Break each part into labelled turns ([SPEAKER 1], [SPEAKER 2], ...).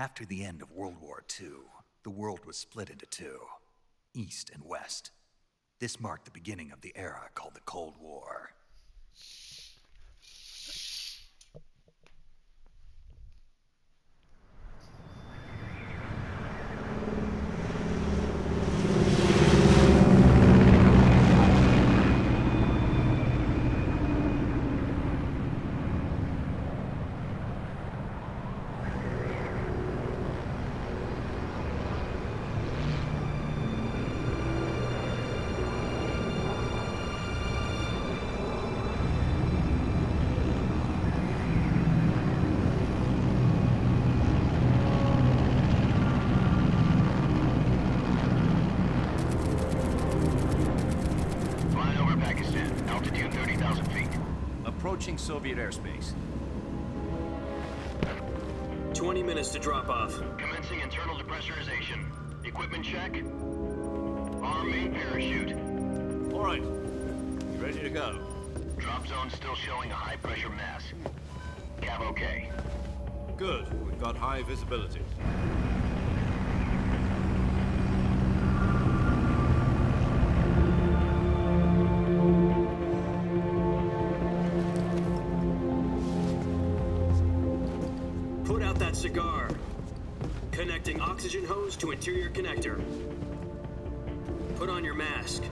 [SPEAKER 1] After the end of World War II, the world was split into two, East and West. This marked the beginning of the era called the Cold War.
[SPEAKER 2] Approaching Soviet airspace.
[SPEAKER 3] 20 minutes to drop off.
[SPEAKER 4] Commencing internal depressurization. Equipment check. Arm main parachute.
[SPEAKER 2] All right. You ready to go?
[SPEAKER 4] Drop zone still showing a high pressure mass. Cav okay.
[SPEAKER 2] Good. We've got high visibility.
[SPEAKER 3] Put out that cigar. Connecting oxygen hose to interior connector. Put on your mask.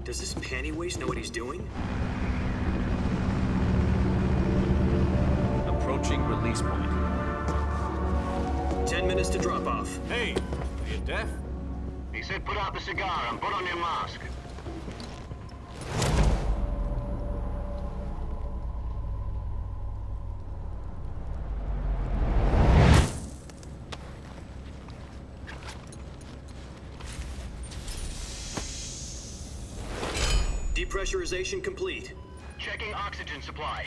[SPEAKER 3] Does this panty waste know what he's doing?
[SPEAKER 2] Approaching release point.
[SPEAKER 3] 10 minutes to drop off.
[SPEAKER 2] Hey, are you deaf?
[SPEAKER 4] He said put out the cigar and put on your mask.
[SPEAKER 3] Depressurization complete.
[SPEAKER 4] Checking oxygen supply.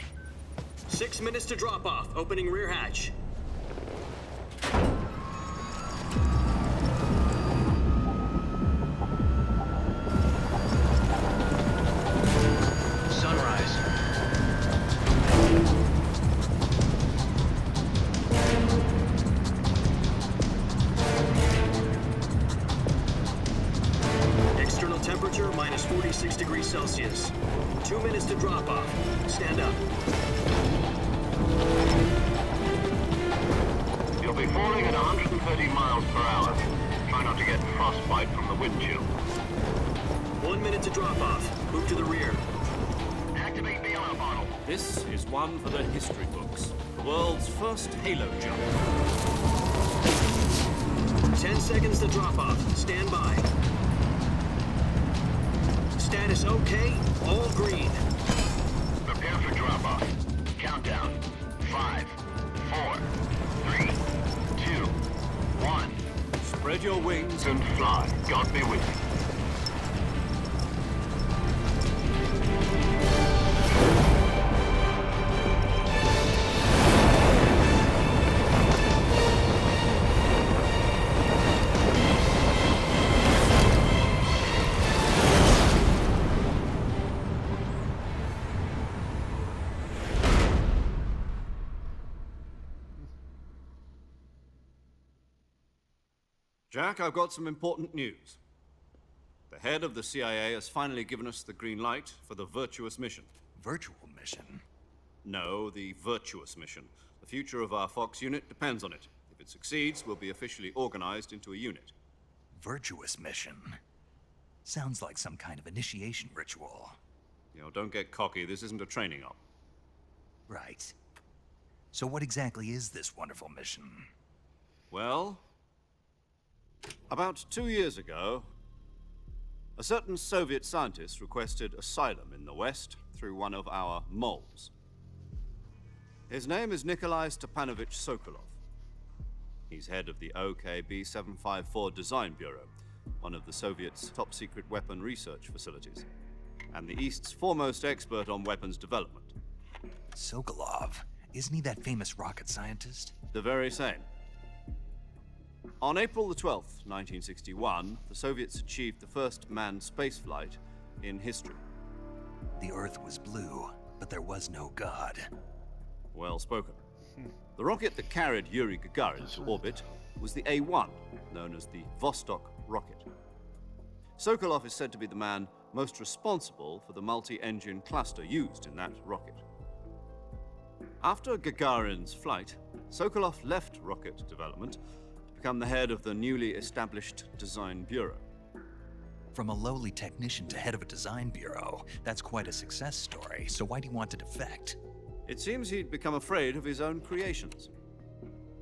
[SPEAKER 3] 6 minutes to drop off. Opening rear hatch.
[SPEAKER 4] Sunrise.
[SPEAKER 3] External temperature minus 46 degrees Celsius. 2 minutes to drop off. Stand up.
[SPEAKER 4] You'll be falling at 130 miles per hour. Try not to get frostbite from the wind chill.
[SPEAKER 3] 1 minute to drop off. Move to the rear.
[SPEAKER 4] Activate the yellow bottle.
[SPEAKER 2] This is one for the history books. The world's first halo jump.
[SPEAKER 3] 10 seconds to drop off. Stand by. Status okay. All green.
[SPEAKER 4] Prepare for drop-off. Countdown. 5, 4, 3, 2, 1.
[SPEAKER 2] Spread your wings
[SPEAKER 4] And fly. God be with you.
[SPEAKER 2] Jack, I've got some important news. The head of the CIA has finally given us the green light for the Virtuous mission.
[SPEAKER 1] Virtual mission?
[SPEAKER 2] No, the Virtuous mission. The future of our Fox unit depends on it. If it succeeds, we'll be officially organized into a unit.
[SPEAKER 1] Virtuous mission? Sounds like some kind of initiation ritual.
[SPEAKER 2] You know, don't get cocky. This isn't a training op.
[SPEAKER 1] Right. So what exactly is this wonderful mission?
[SPEAKER 2] Well, about 2 years ago, a certain Soviet scientist requested asylum in the West through one of our moles. His name is Nikolai Stepanovich Sokolov. He's head of the OKB 754 Design Bureau, one of the Soviets' top-secret weapon research facilities, and the East's foremost expert on weapons development.
[SPEAKER 1] Sokolov? Isn't he that famous rocket scientist?
[SPEAKER 2] The very same. On April the 12th, 1961, the Soviets achieved the first manned spaceflight in history.
[SPEAKER 1] The Earth was blue, but there was no God.
[SPEAKER 2] Well spoken. The rocket that carried Yuri Gagarin to orbit was the A-1, known as the Vostok rocket. Sokolov is said to be the man most responsible for the multi-engine cluster used in that rocket. After Gagarin's flight, Sokolov left rocket development to become the head of the newly established Design Bureau.
[SPEAKER 1] From a lowly technician to head of a design bureau, that's quite a success story, so why do you want to defect?
[SPEAKER 2] It seems he'd become afraid of his own creations.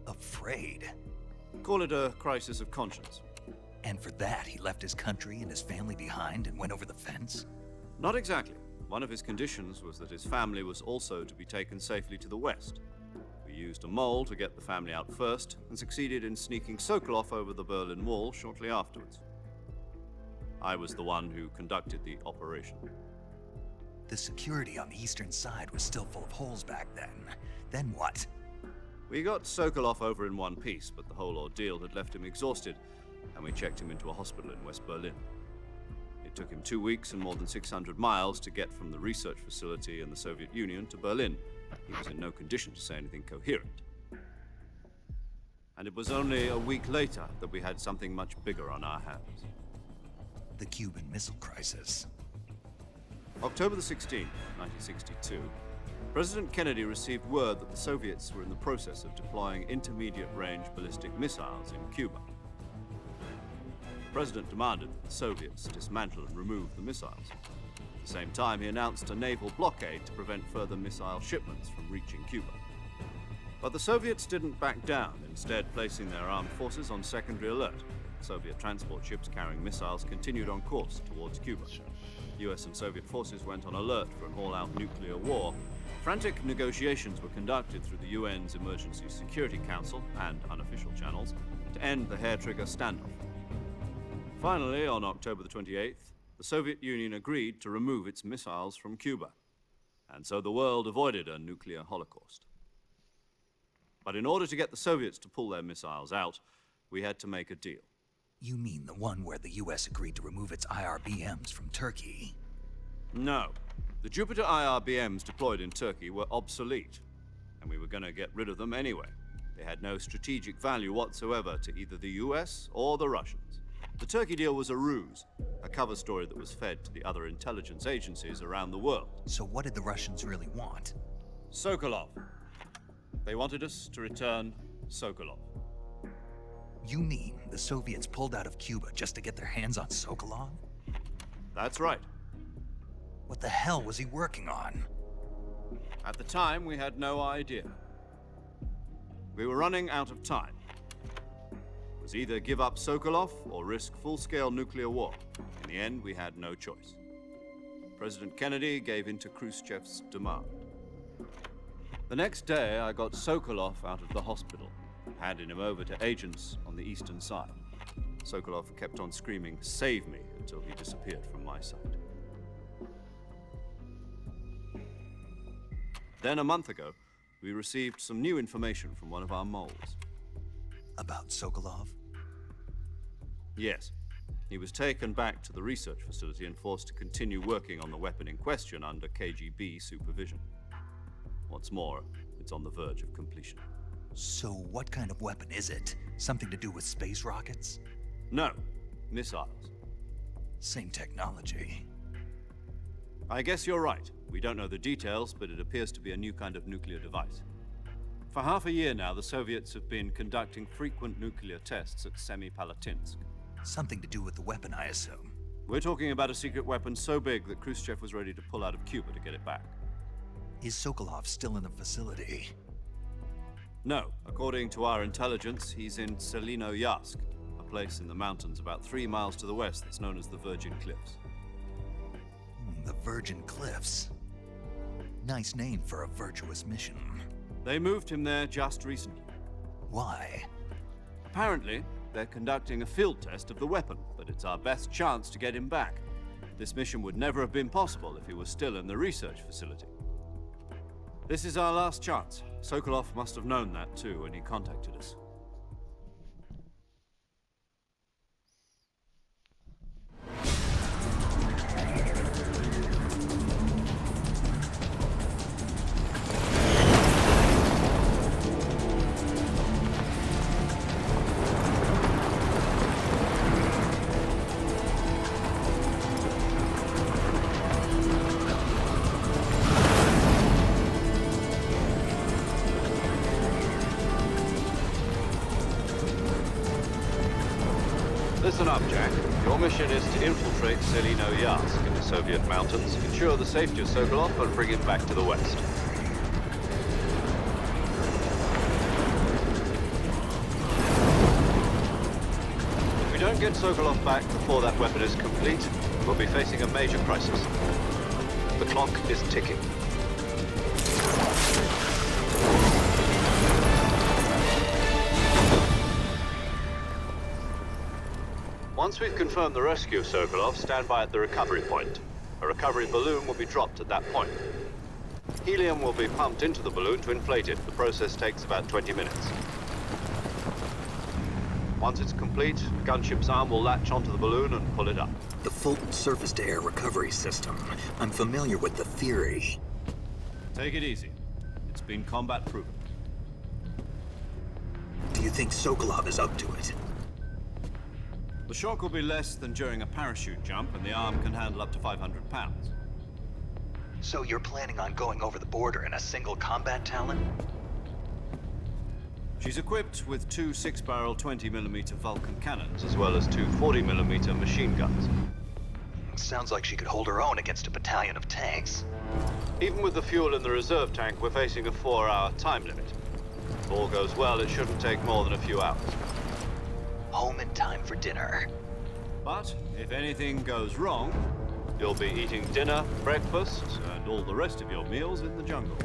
[SPEAKER 1] Afraid?
[SPEAKER 2] Call it a crisis of conscience.
[SPEAKER 1] And for that, he left his country and his family behind and went over the fence?
[SPEAKER 2] Not exactly. One of his conditions was that his family was also to be taken safely to the west. We used a mole to get the family out first and succeeded in sneaking Sokolov over the Berlin Wall shortly afterwards. I was the one who conducted the operation.
[SPEAKER 1] The security on the eastern side was still full of holes back then. Then what?
[SPEAKER 2] We got Sokolov over in one piece, but the whole ordeal had left him exhausted, and we checked him into a hospital in West Berlin. It took him 2 weeks and more than 600 miles to get from the research facility in the Soviet Union to Berlin. He was in no condition to say anything coherent. And it was only a week later that we had something much bigger on our hands.
[SPEAKER 1] The Cuban Missile Crisis.
[SPEAKER 2] October the 16th, 1962, President Kennedy received word that the Soviets were in the process of deploying intermediate-range ballistic missiles in Cuba. The President demanded that the Soviets dismantle and remove the missiles. At the same time, he announced a naval blockade to prevent further missile shipments from reaching Cuba. But the Soviets didn't back down, instead placing their armed forces on secondary alert. Soviet transport ships carrying missiles continued on course towards Cuba. US and Soviet forces went on alert for an all-out nuclear war. Frantic negotiations were conducted through the UN's Emergency Security Council and unofficial channels to end the hair-trigger standoff. Finally, on October the 28th, the Soviet Union agreed to remove its missiles from Cuba, and so the world avoided a nuclear holocaust. But in order to get the Soviets to pull their missiles out, we had to make a deal.
[SPEAKER 1] You mean the one where the US agreed to remove its IRBMs from Turkey?
[SPEAKER 2] No. The Jupiter IRBMs deployed in Turkey were obsolete, and we were going to get rid of them anyway. They had no strategic value whatsoever to either the US or the Russians. The Turkey deal was a ruse, a cover story that was fed to the other intelligence agencies around the world.
[SPEAKER 1] So what did the Russians really want?
[SPEAKER 2] Sokolov. They wanted us to return Sokolov.
[SPEAKER 1] You mean the Soviets pulled out of Cuba just to get their hands on Sokolov?
[SPEAKER 2] That's right.
[SPEAKER 1] What the hell was he working on?
[SPEAKER 2] At the time, we had no idea. We were running out of time. It was either give up Sokolov or risk full-scale nuclear war. In the end, we had no choice. President Kennedy gave in to Khrushchev's demand. The next day, I got Sokolov out of the hospital, handing him over to agents on the eastern side. Sokolov kept on screaming, "Save me," until he disappeared from my sight. Then a month ago, we received some new information from one of our moles.
[SPEAKER 1] About Sokolov?
[SPEAKER 2] Yes. He was taken back to the research facility and forced to continue working on the weapon in question under KGB supervision. What's more, it's on the verge of completion.
[SPEAKER 1] So what kind of weapon is it? Something to do with space rockets?
[SPEAKER 2] No, missiles.
[SPEAKER 1] Same technology.
[SPEAKER 2] I guess you're right. We don't know the details, but it appears to be a new kind of nuclear device. For half a year now, the Soviets have been conducting frequent nuclear tests at Semipalatinsk.
[SPEAKER 1] Something to do with the weapon, I assume.
[SPEAKER 2] We're talking about a secret weapon so big that Khrushchev was ready to pull out of Cuba to get it back.
[SPEAKER 1] Is Sokolov still in the facility?
[SPEAKER 2] No. According to our intelligence, he's in Selinoyarsk, a place in the mountains about 3 miles to the west that's known as the Virgin Cliffs.
[SPEAKER 1] The Virgin Cliffs. Nice name for a virtuous mission.
[SPEAKER 2] They moved him there just recently.
[SPEAKER 1] Why?
[SPEAKER 2] Apparently, they're conducting a field test of the weapon, but it's our best chance to get him back. This mission would never have been possible if he was still in the research facility. This is our last chance. Sokolov must have known that too when he contacted us. Listen up, Jack. Your mission is to infiltrate Selino-Yarsk in the Soviet mountains, ensure the safety of Sokolov, and bring him back to the west. If we don't get Sokolov back before that weapon is complete, we'll be facing a major crisis. The clock is ticking. Once we've confirmed the rescue of Sokolov, stand by at the recovery point. A recovery balloon will be dropped at that point. Helium will be pumped into the balloon to inflate it. The process takes about 20 minutes. Once it's complete, the gunship's arm will latch onto the balloon and pull it up.
[SPEAKER 1] The Fulton surface-to-air recovery system. I'm familiar with the theory.
[SPEAKER 2] Take it easy. It's been combat-proven.
[SPEAKER 1] Do you think Sokolov is up to it?
[SPEAKER 2] The shock will be less than during a parachute jump, and the arm can handle up to 500 pounds.
[SPEAKER 1] So you're planning on going over the border in a single combat Talon?
[SPEAKER 2] She's equipped with two 6-barrel 20mm Vulcan cannons, as well as two 40mm machine guns.
[SPEAKER 1] Sounds like she could hold her own against a battalion of tanks.
[SPEAKER 2] Even with the fuel in the reserve tank, we're facing a 4-hour time limit. If all goes well, it shouldn't take more than a few hours.
[SPEAKER 1] Home in time for dinner.
[SPEAKER 2] But if anything goes wrong, you'll be eating dinner, breakfast, and all the rest of your meals in the jungle.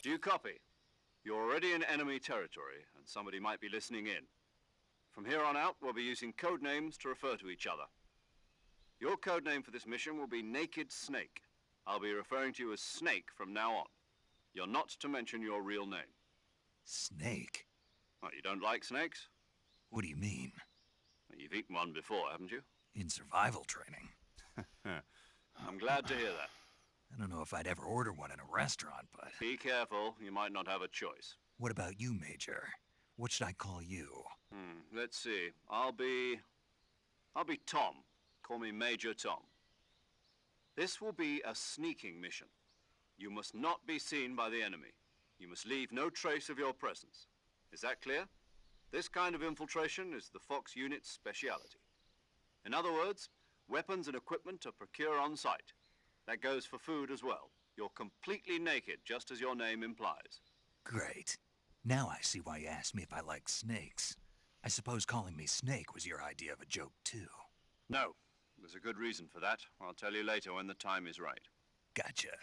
[SPEAKER 2] Do you copy? You're already in enemy territory, and somebody might be listening in. From here on out, we'll be using code names to refer to each other. Your code name for this mission will be Naked Snake. I'll be referring to you as Snake from now on. You're not to mention your real name.
[SPEAKER 1] Snake?
[SPEAKER 2] Oh, you don't like snakes?
[SPEAKER 1] What do you mean?
[SPEAKER 2] Well, you've eaten one before, haven't you?
[SPEAKER 1] In survival training.
[SPEAKER 2] I'm glad to hear that.
[SPEAKER 1] I don't know if I'd ever order one in a restaurant, but...
[SPEAKER 2] Be careful, you might not have a choice.
[SPEAKER 1] What about you, Major? What should I call you?
[SPEAKER 2] Let's see. I'll be Tom. Call me Major Tom. This will be a sneaking mission. You must not be seen by the enemy. You must leave no trace of your presence. Is that clear? This kind of infiltration is the Fox unit's speciality. In other words, weapons and equipment are procured on site. That goes for food as well. You're completely naked, just as your name implies.
[SPEAKER 1] Great. Now I see why you asked me if I like snakes. I suppose calling me Snake was your idea of a joke, too.
[SPEAKER 2] No. There's a good reason for that. I'll tell you later when the time is right.
[SPEAKER 1] Gotcha.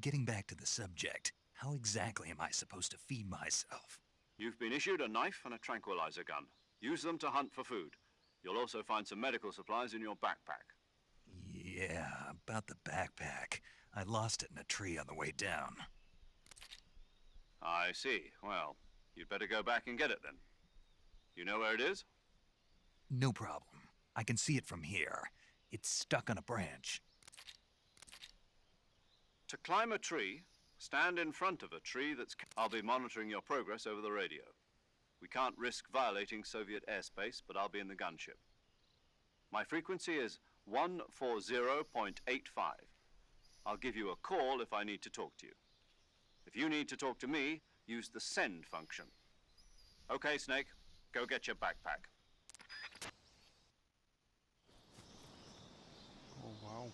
[SPEAKER 1] Getting back to the subject, how exactly am I supposed to feed myself?
[SPEAKER 2] You've been issued a knife and a tranquilizer gun. Use them to hunt for food. You'll also find some medical supplies in your backpack.
[SPEAKER 1] Yeah, about the backpack. I lost it in a tree on the way down.
[SPEAKER 2] I see. Well, you'd better go back and get it then. You know where it is?
[SPEAKER 1] No problem. I can see it from here. It's stuck on a branch.
[SPEAKER 2] To climb a tree, stand in front of a tree that's... I'll be monitoring your progress over the radio. We can't risk violating Soviet airspace, but I'll be in the gunship. My frequency is 140.85. I'll give you a call if I need to talk to you. If you need to talk to me, use the send function. Okay, Snake, go get your backpack.
[SPEAKER 5] Oh, wow.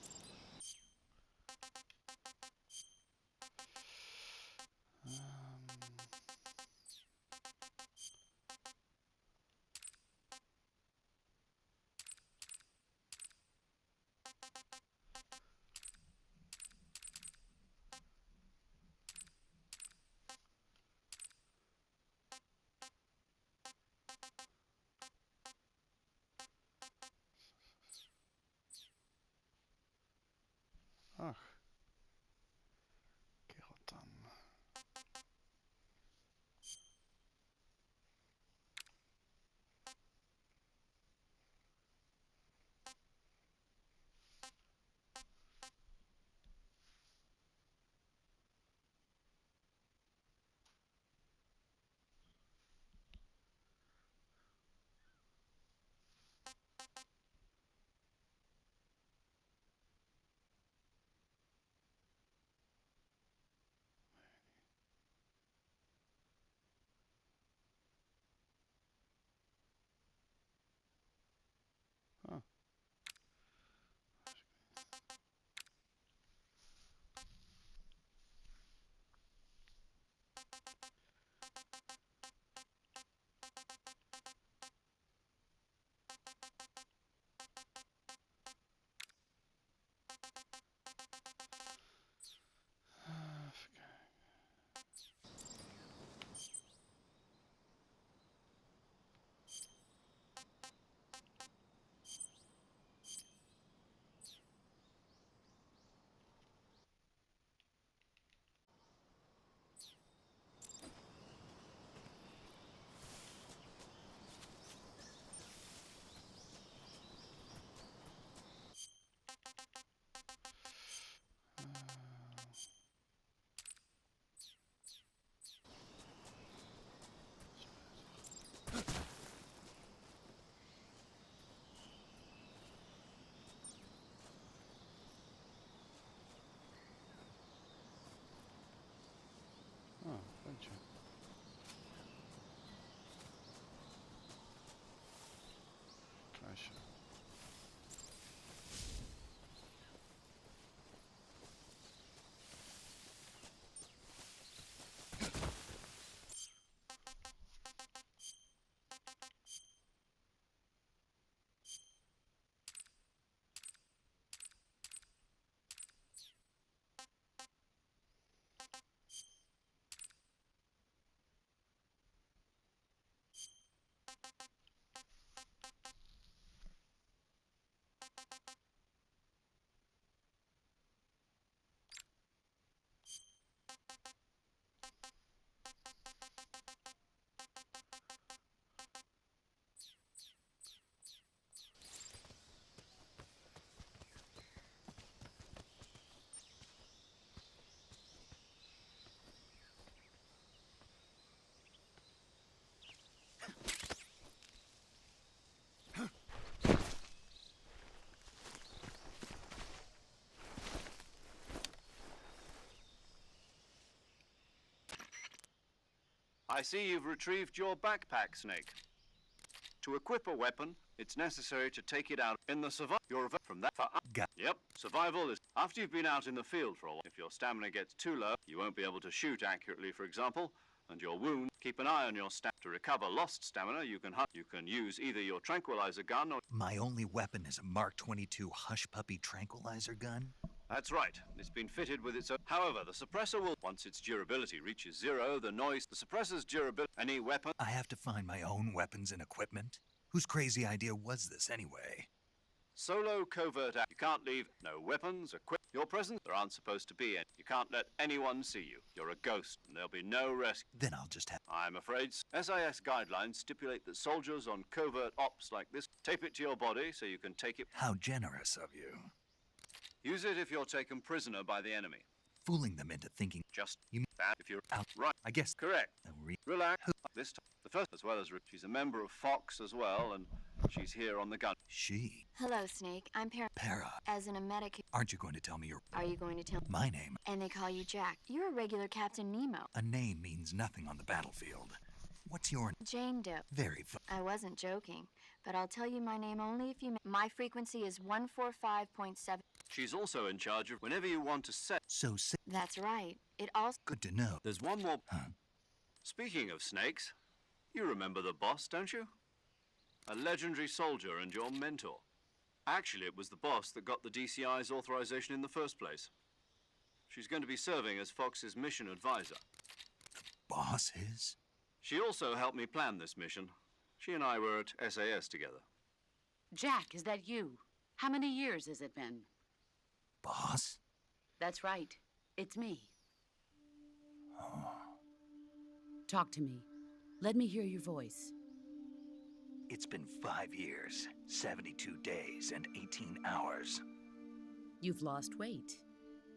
[SPEAKER 5] Ach. Keratan. Huh. Oh, będzie. Kasia.
[SPEAKER 2] I see you've retrieved your backpack, Snake. To equip a weapon, it's necessary to take it out in the survival. You're from that. Yep, survival is after you've been out in the field for a while. If your stamina gets too low, you won't be able to shoot accurately, for example, and your wound. Keep an eye on your stamina. To recover lost stamina, you can use either your tranquilizer gun or...
[SPEAKER 1] My only weapon is a Mark 22 Hush Puppy tranquilizer gun?
[SPEAKER 2] That's right. It's been fitted with its own... However, the suppressor will... Once its durability reaches zero, the noise... The suppressor's durability... Any weapon...
[SPEAKER 1] I have to find my own weapons and equipment? Whose crazy idea was this, anyway?
[SPEAKER 2] Solo covert act. You can't leave no weapons, equip. Your presence, there aren't supposed to be any. You can't let anyone see you. You're a ghost, and there'll be no rescue.
[SPEAKER 1] Then I'll just have...
[SPEAKER 2] I'm afraid SIS guidelines stipulate that soldiers on covert ops like this tape it to your body so you can take it.
[SPEAKER 1] How generous of you.
[SPEAKER 2] Use it if you're taken prisoner by the enemy.
[SPEAKER 1] fooling them into thinking
[SPEAKER 2] Just
[SPEAKER 1] you
[SPEAKER 2] that if you're
[SPEAKER 1] out.
[SPEAKER 2] right.
[SPEAKER 1] I guess
[SPEAKER 2] Correct.
[SPEAKER 1] a
[SPEAKER 2] Relax. This time, the first as well as she's a member of Fox as well, and she's here on the gun.
[SPEAKER 1] she,
[SPEAKER 6] Hello, Snake. I'm
[SPEAKER 1] Para.
[SPEAKER 6] As in a medic.
[SPEAKER 1] Aren't you going to tell me your
[SPEAKER 6] Are you going to tell?
[SPEAKER 1] my name?
[SPEAKER 6] And they call you Jack. You're a regular Captain Nemo.
[SPEAKER 1] A name means nothing on the battlefield. What's your
[SPEAKER 6] Jane Doe.
[SPEAKER 1] very fu-
[SPEAKER 6] I wasn't joking, but I'll tell you my name only if you. My frequency is 145.7.
[SPEAKER 2] She's also in charge of whenever you want to set.
[SPEAKER 1] so si-
[SPEAKER 6] That's right. It also.
[SPEAKER 1] good to know.
[SPEAKER 2] There's one more.
[SPEAKER 1] Huh?
[SPEAKER 2] Speaking of snakes, you remember the boss, don't you? A legendary soldier and your mentor. Actually, it was the boss that got the DCI's authorization in the first place. She's going to be serving as Fox's mission advisor.
[SPEAKER 1] Boss is?
[SPEAKER 2] She also helped me plan this mission. She and I were at SAS together.
[SPEAKER 7] Jack, is that you? How many years has it been?
[SPEAKER 1] Boss?
[SPEAKER 7] That's right. It's me. Talk to me. Let me hear your voice.
[SPEAKER 1] It's been 5 years, 72 days, and 18 hours.
[SPEAKER 7] You've lost weight.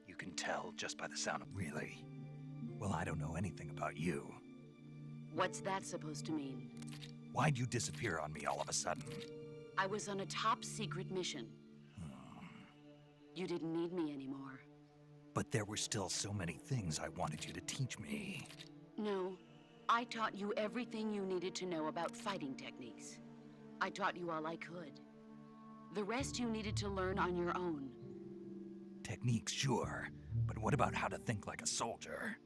[SPEAKER 1] You can tell just by the sound of. Really? Well, I don't know anything about you.
[SPEAKER 7] What's that supposed to mean?
[SPEAKER 1] Why'd you disappear on me all of a sudden?
[SPEAKER 7] I was on a top secret mission. You didn't need me anymore.
[SPEAKER 1] But there were still so many things I wanted you to teach me.
[SPEAKER 7] No, I taught you everything you needed to know about fighting techniques. I taught you all I could. The rest you needed to learn on your own.
[SPEAKER 1] Techniques, sure. But what about how to think like a soldier?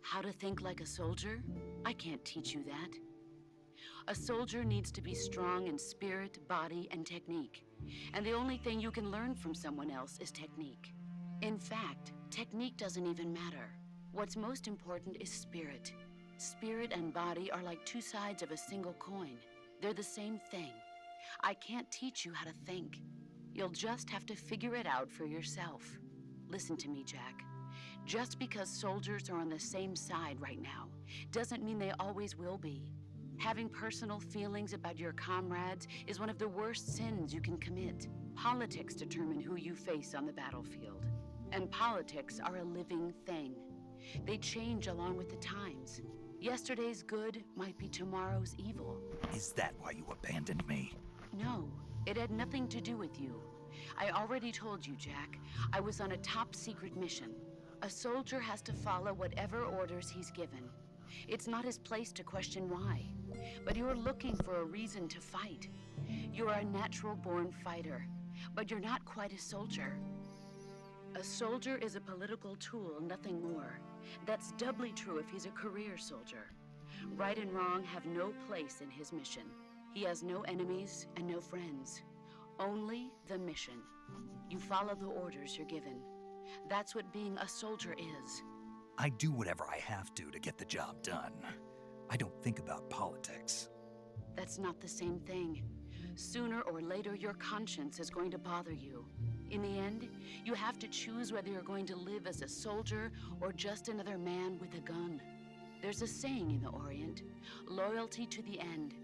[SPEAKER 7] How to think like a soldier? I can't teach you that. A soldier needs to be strong in spirit, body, and technique. And the only thing you can learn from someone else is technique. In fact, technique doesn't even matter. What's most important is spirit. Spirit and body are like two sides of a single coin. They're the same thing. I can't teach you how to think. You'll just have to figure it out for yourself. Listen to me, Jack. Just because soldiers are on the same side right now doesn't mean they always will be. Having personal feelings about your comrades is one of the worst sins you can commit. Politics determine who you face on the battlefield. And politics are a living thing. They change along with the times. Yesterday's good might be tomorrow's evil.
[SPEAKER 1] Is that why you abandoned me?
[SPEAKER 7] No, it had nothing to do with you. I already told you, Jack. I was on a top secret mission. A soldier has to follow whatever orders he's given. It's not his place to question why. But you're looking for a reason to fight. You're a natural-born fighter, but you're not quite a soldier. A soldier is a political tool, nothing more. That's doubly true if he's a career soldier. Right and wrong have no place in his mission. He has no enemies and no friends. Only the mission. You follow the orders you're given. That's what being a soldier is.
[SPEAKER 1] I do whatever I have to get the job done. I don't think about politics.
[SPEAKER 7] That's not the same thing. Sooner or later, your conscience is going to bother you. In the end, you have to choose whether you're going to live as a soldier or just another man with a gun. There's a saying in the Orient, loyalty to the end.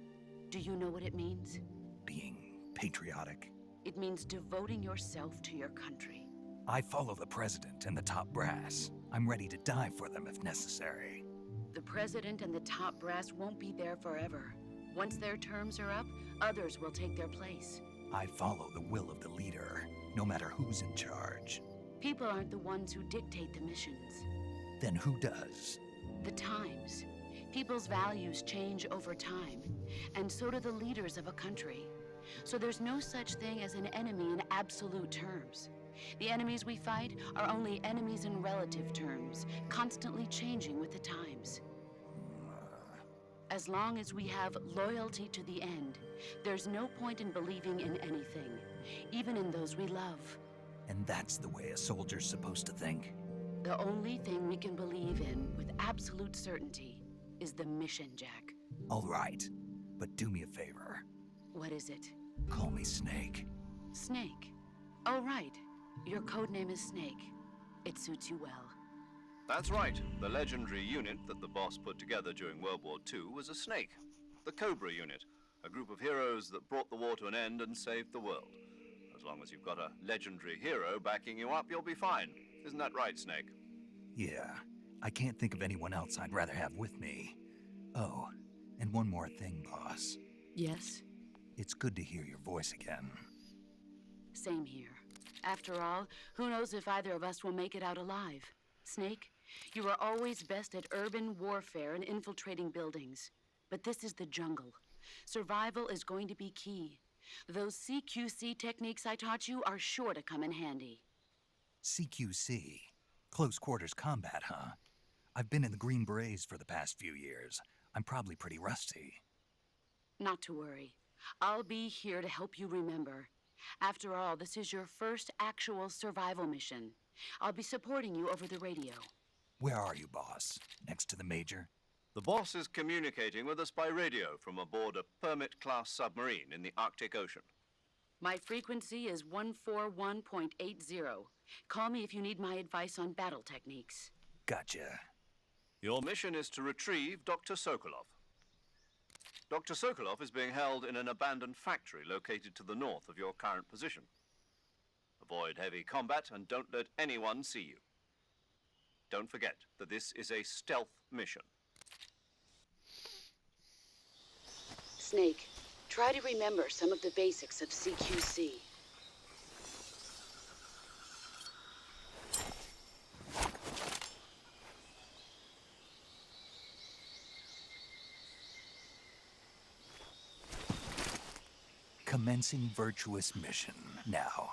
[SPEAKER 7] Do you know what it means?
[SPEAKER 1] Being patriotic.
[SPEAKER 7] It means devoting yourself to your country.
[SPEAKER 1] I follow the president and the top brass. I'm ready to die for them if necessary.
[SPEAKER 7] The president and the top brass won't be there forever. Once their terms are up, others will take their place.
[SPEAKER 1] I follow the will of the leader, no matter who's in charge.
[SPEAKER 7] People aren't the ones who dictate the missions.
[SPEAKER 1] Then who does?
[SPEAKER 7] The times. People's values change over time, and so do the leaders of a country. So there's no such thing as an enemy in absolute terms. The enemies we fight are only enemies in relative terms, constantly changing with the times. As long as we have loyalty to the end, there's no point in believing in anything, even in those we love.
[SPEAKER 1] And that's the way a soldier's supposed to think.
[SPEAKER 7] The only thing we can believe in with absolute certainty is the mission, Jack.
[SPEAKER 1] All right, but do me a favor.
[SPEAKER 7] What is it?
[SPEAKER 1] Call me Snake.
[SPEAKER 7] Snake. Oh, right. Your code name is Snake. It suits you well.
[SPEAKER 2] That's right. The legendary unit that the boss put together during World War II was a snake. The Cobra unit, a group of heroes that brought the war to an end and saved the world. As long as you've got a legendary hero backing you up, you'll be fine. Isn't that right, Snake?
[SPEAKER 1] Yeah, I can't think of anyone else I'd rather have with me. Oh, and one more thing, boss.
[SPEAKER 7] Yes?
[SPEAKER 1] It's good to hear your voice again.
[SPEAKER 7] Same here. After all, who knows if either of us will make it out alive? Snake, you are always best at urban warfare and infiltrating buildings. But this is the jungle. Survival is going to be key. Those CQC techniques I taught you are sure to come in handy.
[SPEAKER 1] CQC? Close quarters combat, huh? I've been in the Green Berets for the past few years. I'm probably pretty rusty.
[SPEAKER 7] Not to worry. I'll be here to help you remember. After all, this is your first actual survival mission. I'll be supporting you over the radio.
[SPEAKER 1] Where are you, boss? Next to the Major?
[SPEAKER 2] The boss is communicating with us by radio from aboard a Permit-class submarine in the Arctic Ocean.
[SPEAKER 7] My frequency is 141.80. Call me if you need my advice on battle techniques.
[SPEAKER 1] Gotcha.
[SPEAKER 2] Your mission is to retrieve Dr. Sokolov. Dr. Sokolov is being held in an abandoned factory located to the north of your current position. Avoid heavy combat and don't let anyone see you. Don't forget that this is a stealth mission.
[SPEAKER 7] Snake, try to remember some of the basics of CQC.
[SPEAKER 1] Commencing virtuous mission now.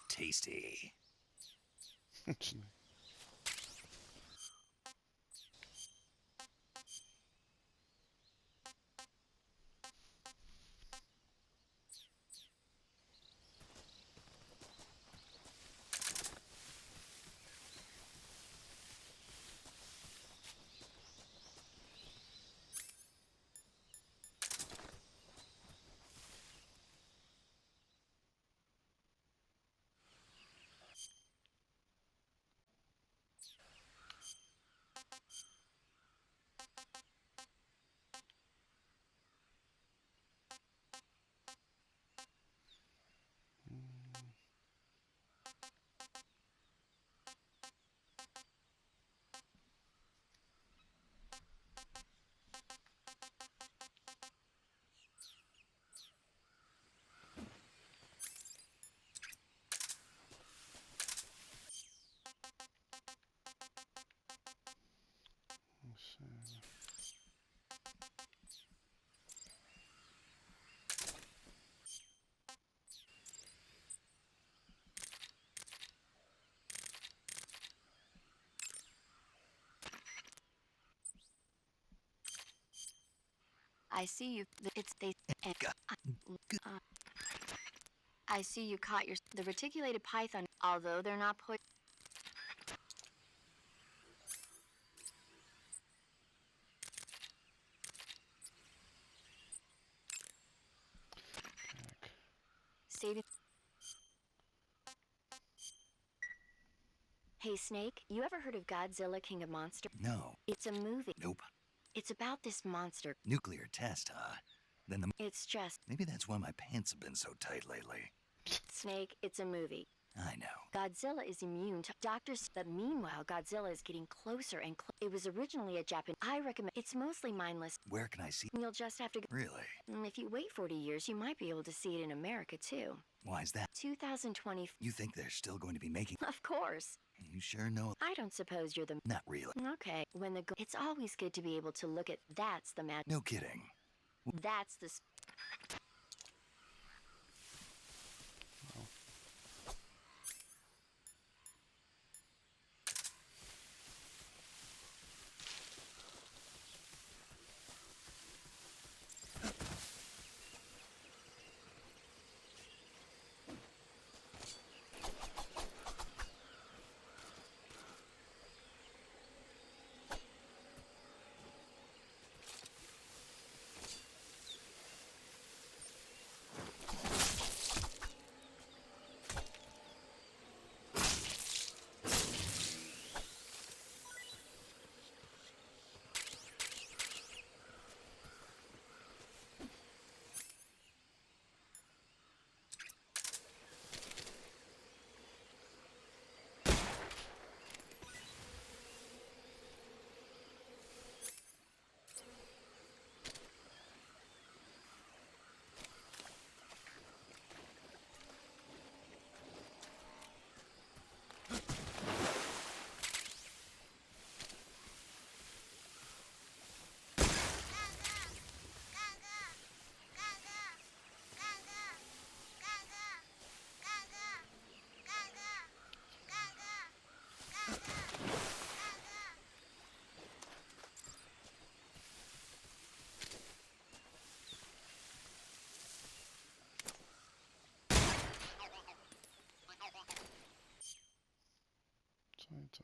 [SPEAKER 1] tasty.
[SPEAKER 6] I see you. It's they. I see you caught the reticulated python. Although they're not put. Saving. Hey Snake, you ever heard of Godzilla King of Monsters?
[SPEAKER 1] No.
[SPEAKER 6] It's a movie.
[SPEAKER 1] Nope.
[SPEAKER 6] It's about this monster.
[SPEAKER 1] Nuclear test, huh? Then
[SPEAKER 6] It's just
[SPEAKER 1] maybe that's why my pants have been so tight lately.
[SPEAKER 6] Snake. It's a movie.
[SPEAKER 1] I know.
[SPEAKER 6] Godzilla is immune to doctors, but meanwhile, Godzilla is getting closer and It was originally a Japan. I recommend. It's mostly mindless.
[SPEAKER 1] Where can I see?
[SPEAKER 6] You'll just have to.
[SPEAKER 1] Really?
[SPEAKER 6] If you wait 40 years, you might be able to see it in America too.
[SPEAKER 1] Why's that?
[SPEAKER 6] 2020.
[SPEAKER 1] You think they're still going to be making?
[SPEAKER 6] Of course.
[SPEAKER 1] You sure know?
[SPEAKER 6] I don't suppose you're the.
[SPEAKER 1] Not really.
[SPEAKER 6] Okay. It's always good to be able to look at. That's the magic.
[SPEAKER 1] No kidding.
[SPEAKER 6] That's the.
[SPEAKER 5] Sorry. Będzie.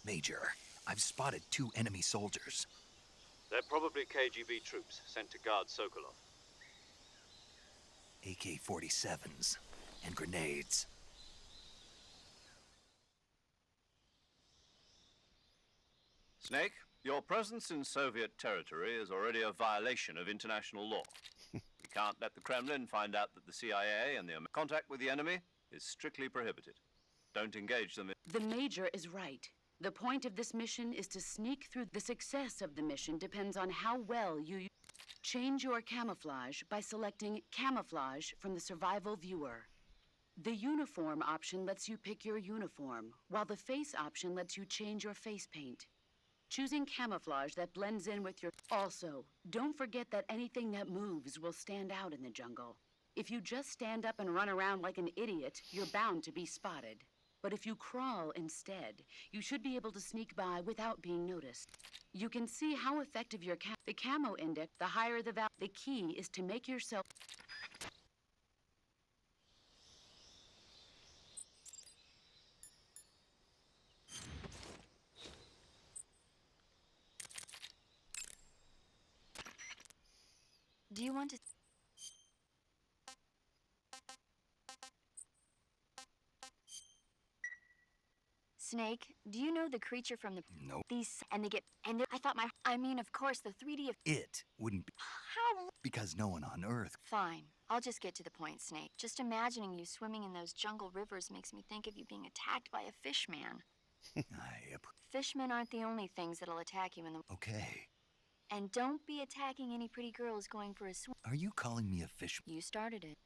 [SPEAKER 1] Major, I've spotted 2 enemy soldiers.
[SPEAKER 2] They're probably KGB troops sent to guard Sokolov.
[SPEAKER 1] AK-47s and grenades.
[SPEAKER 2] Snake, your presence in Soviet territory is already a violation of international law. We can't let the Kremlin find out that the CIA and the contact with the enemy is strictly prohibited. Don't engage them in...
[SPEAKER 7] The Major is right. The point of this mission is to sneak through. The success of the mission depends on how well you change your camouflage by selecting Camouflage from the Survival Viewer. The Uniform option lets you pick your uniform, while the Face option lets you change your face paint. Choosing camouflage that blends in with your... Also, don't forget that anything that moves will stand out in the jungle. If you just stand up and run around like an idiot, you're bound to be spotted. But if you crawl instead, you should be able to sneak by without being noticed. You can see how effective your the camo index, the higher the value. The key is to make yourself...
[SPEAKER 6] Do you want to... Snake, do you know the creature from the...
[SPEAKER 1] Nope.
[SPEAKER 6] These... And they get... And I thought my... I mean, of course, the 3D of...
[SPEAKER 1] It wouldn't be...
[SPEAKER 6] How...
[SPEAKER 1] Because no one on Earth...
[SPEAKER 6] Fine. I'll just get to the point, Snake. Just imagining you swimming in those jungle rivers makes me think of you being attacked by a fish man. Fishmen aren't the only things that'll attack you in the...
[SPEAKER 1] Okay.
[SPEAKER 6] And don't be attacking any pretty girls going for a swim.
[SPEAKER 1] Are you calling me a fish?
[SPEAKER 6] You started it.